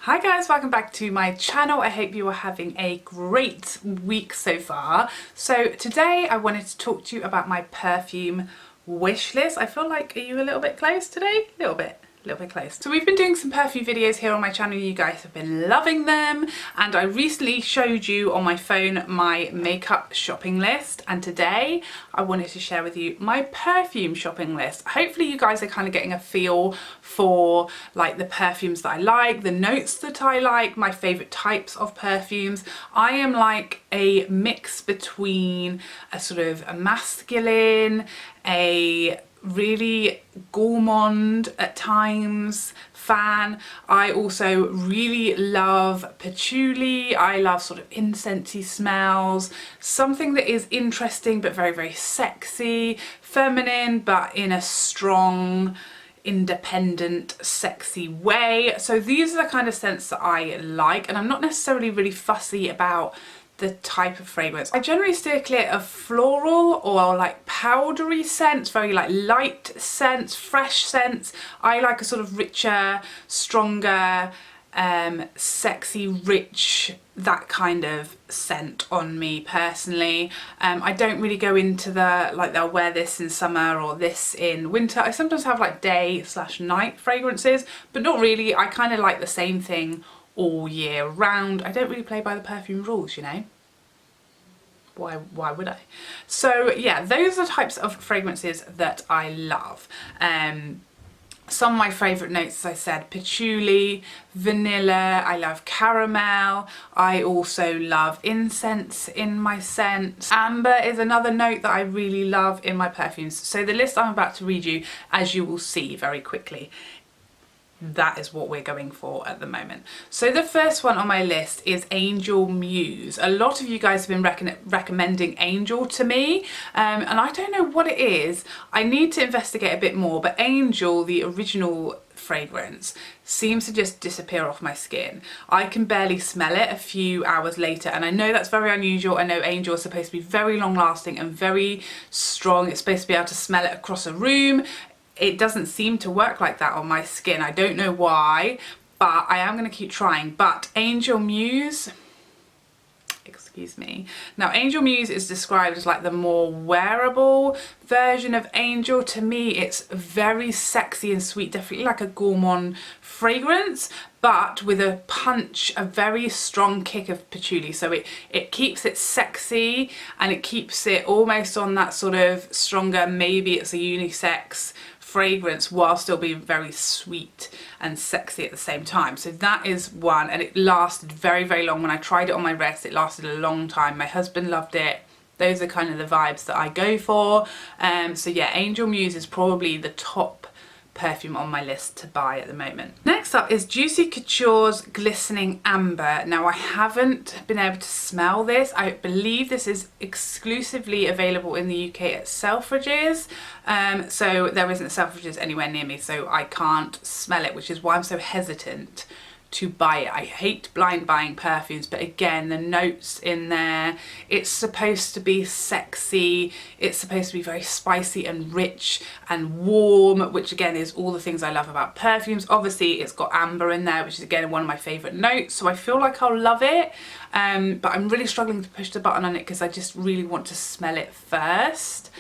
Hi guys, welcome back to my channel. I hope you are having a great week so far. So today I wanted to talk to you about my perfume wish list. I feel like, are you a little bit close today? A little bit close. So we've been doing some perfume videos here on my channel. You guys have been loving them, and I recently showed you on my phone my makeup shopping list, and today I wanted to share with you my perfume shopping list. Hopefully you guys are kind of getting a feel for like the perfumes that I like, the notes that I like, my favorite types of perfumes. I am like a mix between a sort of a masculine, a really gourmand at times fan. I also really love patchouli. I love sort of incensey smells, something that is interesting but very, very sexy, feminine but in a strong, independent, sexy way. So these are the kind of scents that I like, and I'm not necessarily really fussy about the type of fragrance. I generally steer clear of floral or like powdery scents, very like light scents, fresh scents. I like a sort of richer, stronger, sexy, rich, that kind of scent on me personally. I don't really go into the like they'll wear this in summer or this in winter. I sometimes have like day/night fragrances, but not really. I kind of like the same thing all year round. I don't really play by the perfume rules, you know. Why would I? So yeah, those are the types of fragrances that I love. Some of my favourite notes, as I said, patchouli, vanilla, I love caramel, I also love incense in my scents. Amber is another note that I really love in my perfumes. So the list I'm about to read you, as you will see very quickly, that is what we're going for at the moment. So the first one on my list is Angel Muse. A lot of you guys have been recommending Angel to me, and I don't know what it is. I need to investigate a bit more, but Angel, the original fragrance, seems to just disappear off my skin. I can barely smell it a few hours later, and I know that's very unusual. I know Angel is supposed to be very long lasting and very strong. It's supposed to be able to smell it across a room. It doesn't seem to work like that on my skin. I don't know why, but I am going to keep trying. But Angel Muse, excuse me. Now Angel Muse is described as like the more wearable version of Angel. To me it's very sexy and sweet, definitely like a gourmand fragrance, but with a punch, a very strong kick of patchouli. So it keeps it sexy and it keeps it almost on that sort of stronger, maybe it's a unisex fragrance while still being very sweet and sexy at the same time. So that is one, and it lasted very, very long. When I tried it on my wrist, it lasted a long time. My husband loved it. Those are kind of the vibes that I go for. So yeah, Angel Muse is probably the top perfume on my list to buy at the moment. Next up is Juicy Couture's Glistening Amber. Now I haven't been able to smell this. I believe this is exclusively available in the UK at Selfridges. So there isn't Selfridges anywhere near me, so I can't smell it, which is why I'm so hesitant to buy it. I hate blind buying perfumes, but again, the notes in there, it's supposed to be sexy, it's supposed to be very spicy and rich and warm, which again is all the things I love about perfumes. Obviously it's got amber in there, which is again one of my favorite notes, so I feel like I'll love it, but I'm really struggling to push the button on it because I just really want to smell it first,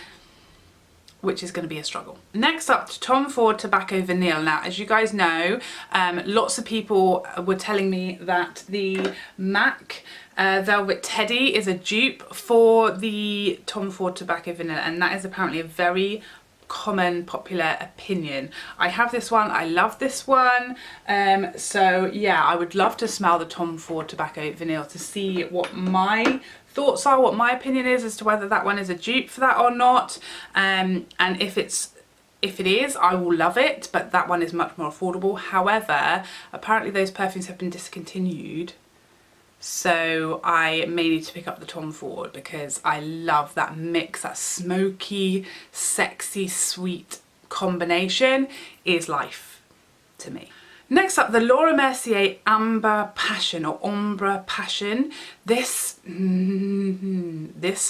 which is going to be a struggle. Next up, Tom Ford Tobacco Vanille. Now, as you guys know, lots of people were telling me that the MAC Velvet Teddy is a dupe for the Tom Ford Tobacco Vanilla, and that is apparently a very common popular opinion. I have this one, I love this one, so yeah, I would love to smell the Tom Ford Tobacco Vanille to see what my thoughts are, what my opinion is as to whether that one is a dupe for that or not, and if it is, I will love it, but that one is much more affordable. However, apparently those perfumes have been discontinued, so I may need to pick up the Tom Ford because I love that mix. That smoky, sexy, sweet combination is life to me. Next up, the Laura Mercier Amber Passion or Ombre Passion. This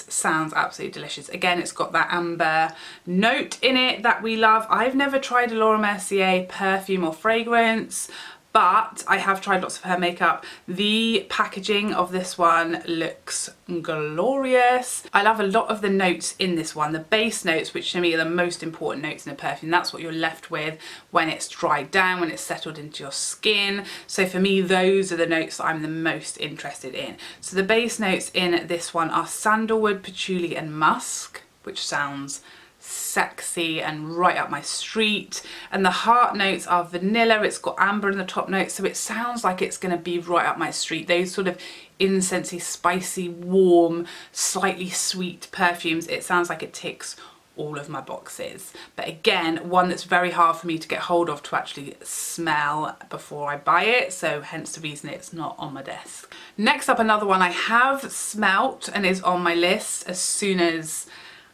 sounds absolutely delicious. Again, it's got that amber note in it that we love. I've never tried a Laura Mercier perfume or fragrance, but I have tried lots of her makeup. The packaging of this one looks glorious. I love a lot of the notes in this one, the base notes, which to me are the most important notes in a perfume. That's what you're left with when it's dried down, when it's settled into your skin. So for me, those are the notes that I'm the most interested in. So the base notes in this one are sandalwood, patchouli and musk, which sounds sexy and right up my street. And the heart notes are vanilla, it's got amber in the top notes, so it sounds like it's going to be right up my street. Those sort of incensey, spicy, warm, slightly sweet perfumes, it sounds like it ticks all of my boxes. But again, one that's very hard for me to get hold of to actually smell before I buy it, so hence the reason it's not on my desk. Next up, another one I have smelt and is on my list as soon as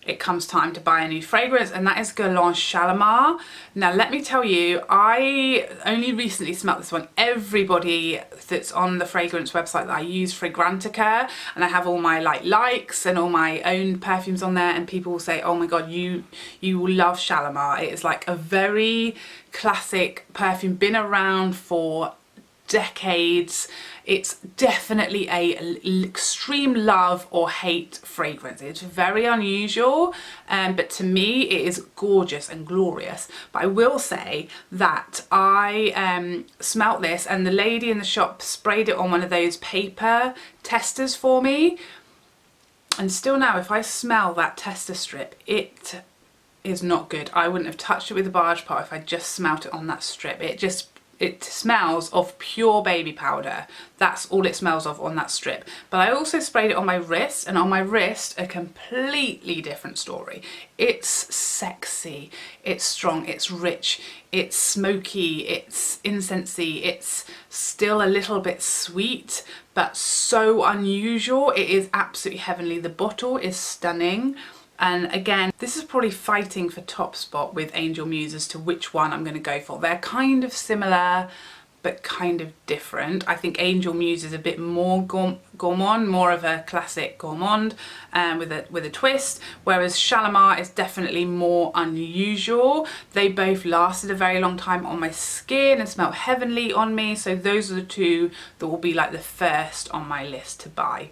it comes time to buy a new fragrance, and that is Guerlain Shalimar. Now let me tell you, I only recently smelt this one. Everybody that's on the fragrance website that I use, Fragrantica, and I have all my likes and all my own perfumes on there, and people will say, oh my god, you will love Shalimar. It is like a very classic perfume, been around for decades. It's definitely a extreme love or hate fragrance. It's very unusual, but to me it is gorgeous and glorious. But I will say that I smelt this, and the lady in the shop sprayed it on one of those paper testers for me, and still now if I smell that tester strip, it is not good. I wouldn't have touched it with a barge pole if I just smelt it on that strip. It smells of pure baby powder. That's all it smells of on that strip. But I also sprayed it on my wrist, and on my wrist, a completely different story. It's sexy, it's strong, it's rich, it's smoky, it's incensey, it's still a little bit sweet, but so unusual. It is absolutely heavenly. The bottle is stunning. And again, this is probably fighting for top spot with Angel Muse as to which one I'm going to go for. They're kind of similar, but kind of different. I think Angel Muse is a bit more gourmand, more of a classic gourmand with a twist, whereas Shalimar is definitely more unusual. They both lasted a very long time on my skin and smelled heavenly on me, so those are the two that will be like the first on my list to buy.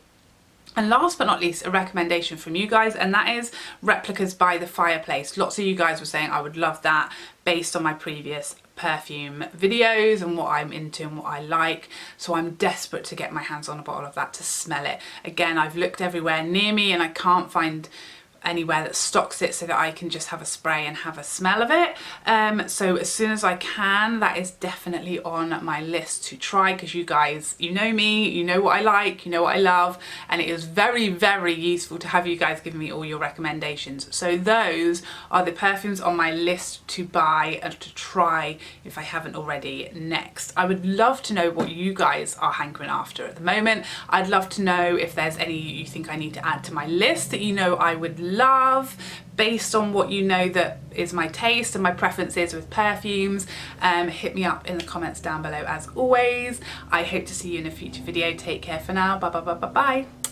And last but not least, a recommendation from you guys, and that is Replicas by the Fireplace. Lots of you guys were saying I would love that based on my previous perfume videos and what I'm into and what I like. So I'm desperate to get my hands on a bottle of that to smell it. Again, I've looked everywhere near me and I can't find anywhere that stocks it so that I can just have a spray and have a smell of it. So as soon as I can, that is definitely on my list to try, because you guys, you know me, you know what I like, you know what I love, and it is very, very useful to have you guys give me all your recommendations. So those are the perfumes on my list to buy and to try if I haven't already next. I would love to know what you guys are hankering after at the moment. I'd love to know if there's any you think I need to add to my list that you know I would love based on what you know that is my taste and my preferences with perfumes. Hit me up in the comments down below as always. I hope to see you in a future video. Take care for now. Bye bye bye bye bye.